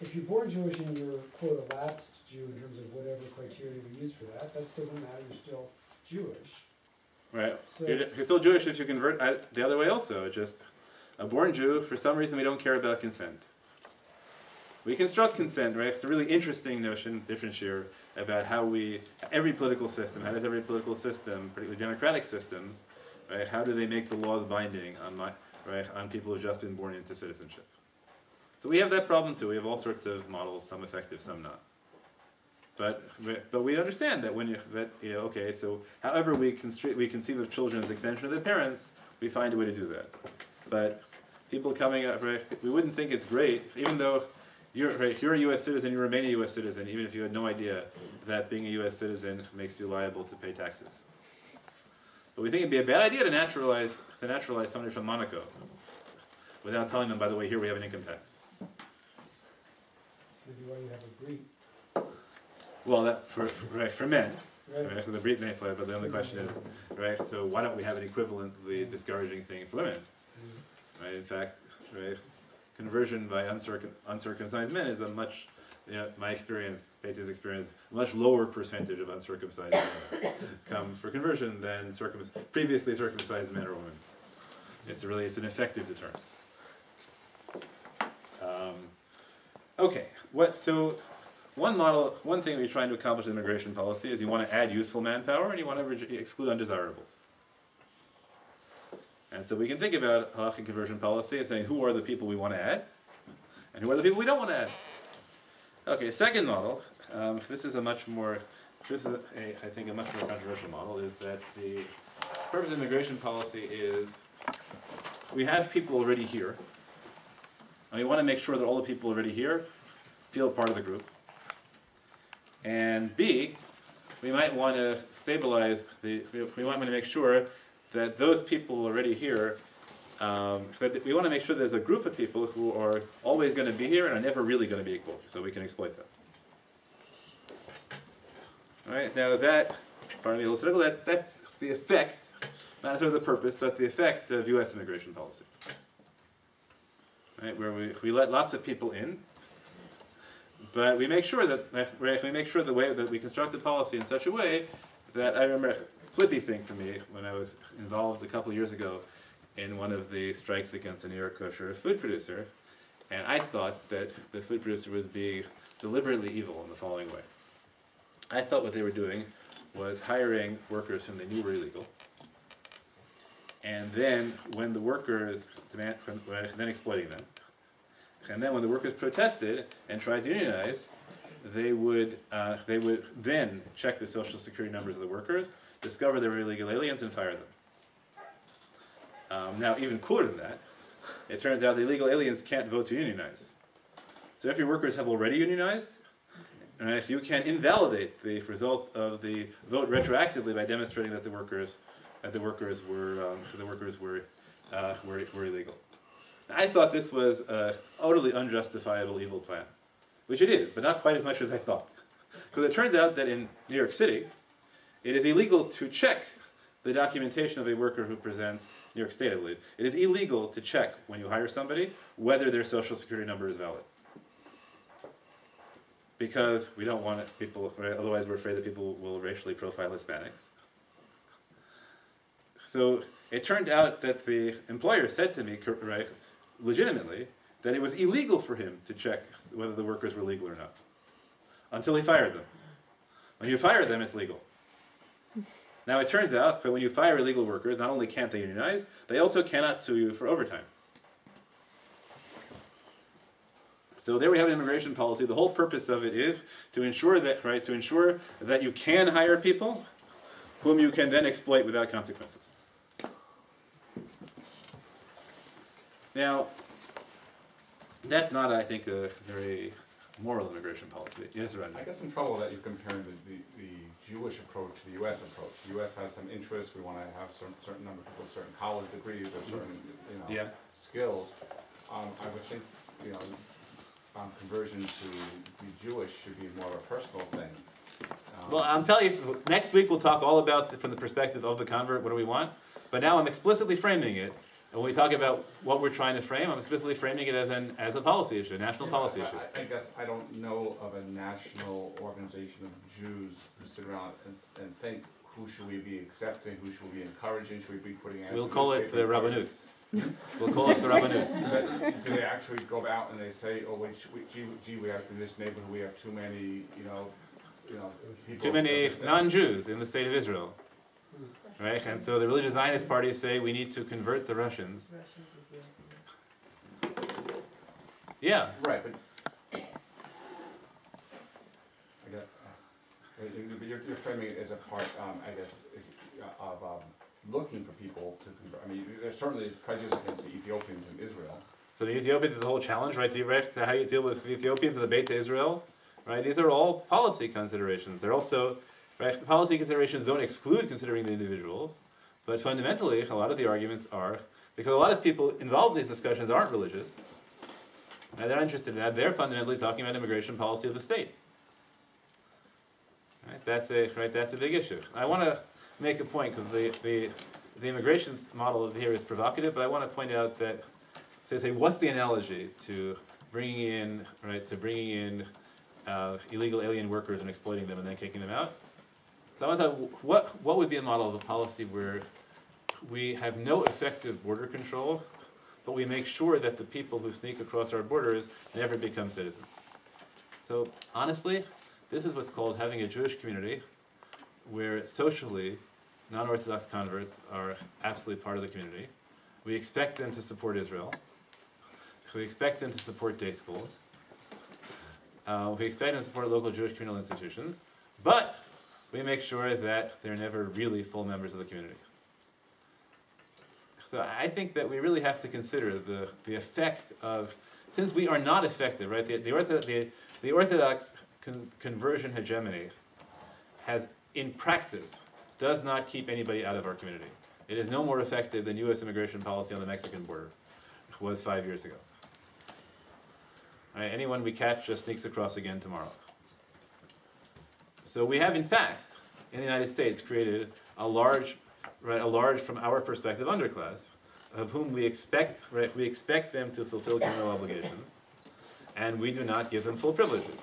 If you're born Jewish and you're, quote, a lapsed Jew in terms of whatever criteria we use for that doesn't matter, you're still Jewish. Right. So, you're still Jewish if you convert the other way also. Just a born Jew, for some reason we don't care about consent. We construct consent, right? It's a really interesting notion, different shiur, about how every political system, particularly democratic systems, right, how do they make the laws binding on people who've just been born into citizenship? So we have that problem too. We have all sorts of models, some effective, some not. But we understand that okay, so however we conceive of children as extension of their parents, we find a way to do that. But people coming up, right, we wouldn't think it's great, even though you're a U.S. citizen, you remain a U.S. citizen, even if you had no idea that being a U.S. citizen makes you liable to pay taxes. But we think it'd be a bad idea to naturalize somebody from Monaco without telling them, by the way, here we have an income tax. maybe why you have a Greek. Well, that for men, Right. right? For the Brit may play, but then the question is, right? So why don't we have an equivalently discouraging thing for women? Right. In fact, right, conversion by uncircumcised men is a much, my experience, Beit Din's experience, a much lower percentage of uncircumcised men come for conversion than previously circumcised men or women. It's an effective deterrent. Okay, one thing we're trying to accomplish in immigration policy is you want to add useful manpower and you want to exclude undesirables. And so we can think about halakhic conversion policy as saying who are the people we want to add and who are the people we don't want to add. Okay, second model, this is I think a much more controversial model, is that the purpose of immigration policy is we have people already here, and we want to make sure that all the people already here feel part of the group. And B, we might want to stabilize we might want to make sure that those people already here, that we want to make sure there's a group of people who are always going to be here and are never really going to be equal, so we can exploit them. All right, now that's the effect, not necessarily the purpose, but the effect of U.S. immigration policy. Right, where we let lots of people in, but we make sure that the way that we construct the policy in such a way that I remember a flippy thing for me when I was involved a couple of years ago in one of the strikes against a New York kosher food producer, and I thought that the food producer was being deliberately evil in the following way. I thought what they were doing was hiring workers whom they knew were illegal, and then when the workers then exploiting them, and then when the workers protested and tried to unionize, they would then check the social security numbers of the workers, discover they were illegal aliens, and fire them. Now, even cooler than that, it turns out the illegal aliens can't vote to unionize. So if your workers have already unionized, you can invalidate the result of the vote retroactively by demonstrating that the workers were illegal. I thought this was a utterly unjustifiable evil plan, which it is, but not quite as much as I thought. Because it turns out that in New York City, it is illegal to check the documentation of a worker who presents, New York State I believe, it is illegal to check when you hire somebody whether their social security number is valid. Because we don't want people, otherwise we're afraid that people will racially profile Hispanics. So it turned out that the employer said to me, right, legitimately, that it was illegal for him to check whether the workers were legal or not, until he fired them. When you fire them, it's legal. Now it turns out that when you fire illegal workers, not only can't they unionize, they also cannot sue you for overtime. So there we have an immigration policy. The whole purpose of it is to ensure that you can hire people whom you can then exploit without consequences. Now, that's not, I think, a very moral immigration policy. Yes, Ron? I get in trouble that you're comparing the Jewish approach to the U.S. approach. The U.S. has some interests. We want to have certain number of people with certain college degrees or certain skills. I would think conversion to be Jewish should be more of a personal thing. Well, I'm telling you, next week we'll talk all about, from the perspective of the convert, what do we want. But now I'm explicitly framing it. And when we talk about what we're trying to frame, I'm explicitly framing it as a policy issue, a national policy issue. I guess I don't know of a national organization of Jews who sit around and think, who should we be accepting, who should we be encouraging, should we be putting out? We'll call it the Rabbanut. We'll call it the Rabbanut. Do they actually go out and they say, oh, gee, we have in this neighborhood, we have too many, people. Too many non-Jews in the state of Israel. Right? And so the religious Zionist parties say we need to convert the Russians. Yeah. Right, but I guess, but you're framing it as a part, I guess, of looking for people to convert. I mean, there certainly is prejudice against the Ethiopians in Israel. So the Ethiopians is a whole challenge, right? To how you deal with the Ethiopians and the Beit Din, right? These are all policy considerations. They're also, right? The policy considerations don't exclude considering the individuals, but fundamentally, a lot of the arguments are because a lot of people involved in these discussions aren't religious, and they're not interested in that. They're fundamentally talking about immigration policy of the state. Right? That's a big issue. I want to make a point because the immigration model here is provocative, but I want to point out that to say what's the analogy to bringing in illegal alien workers and exploiting them and then kicking them out. So I want to talk, what would be a model of a policy where we have no effective border control, but we make sure that the people who sneak across our borders never become citizens. So honestly, this is what's called having a Jewish community where socially non-Orthodox converts are absolutely part of the community. We expect them to support Israel. We expect them to support day schools. We expect them to support local Jewish communal institutions, but we make sure that they're never really full members of the community. So I think that we really have to consider the effect of, since we are not effective, right? The Orthodox conversion hegemony has in practice, does not keep anybody out of our community. It is no more effective than U.S. immigration policy on the Mexican border was 5 years ago. Right, anyone we catch just sneaks across again tomorrow. So we have, in fact, in the United States, created a large, from our perspective, underclass, of whom we expect them to fulfill criminal obligations, and we do not give them full privileges.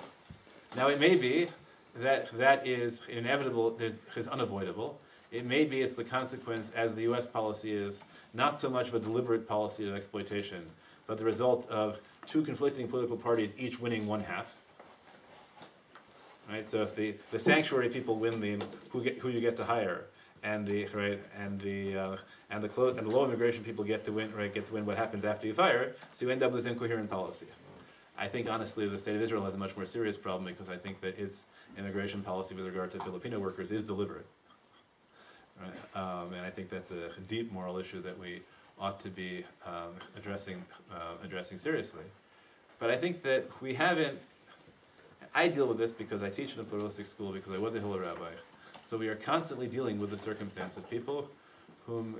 Now, it may be that is inevitable, is unavoidable. It may be it's the consequence, as the U.S. policy is, not so much of a deliberate policy of exploitation, but the result of two conflicting political parties each winning one half. Right? So if the sanctuary people win the who you get to hire, and the low immigration people get to win what happens after you fire, so you end up with this incoherent policy. I think honestly the state of Israel has a much more serious problem because I think that its immigration policy with regard to Filipino workers is deliberate. Right? And I think that's a deep moral issue that we ought to be addressing seriously. But I think that we haven't. I deal with this because I teach in a pluralistic school because I was a Hillel rabbi. So we are constantly dealing with the circumstance of people whom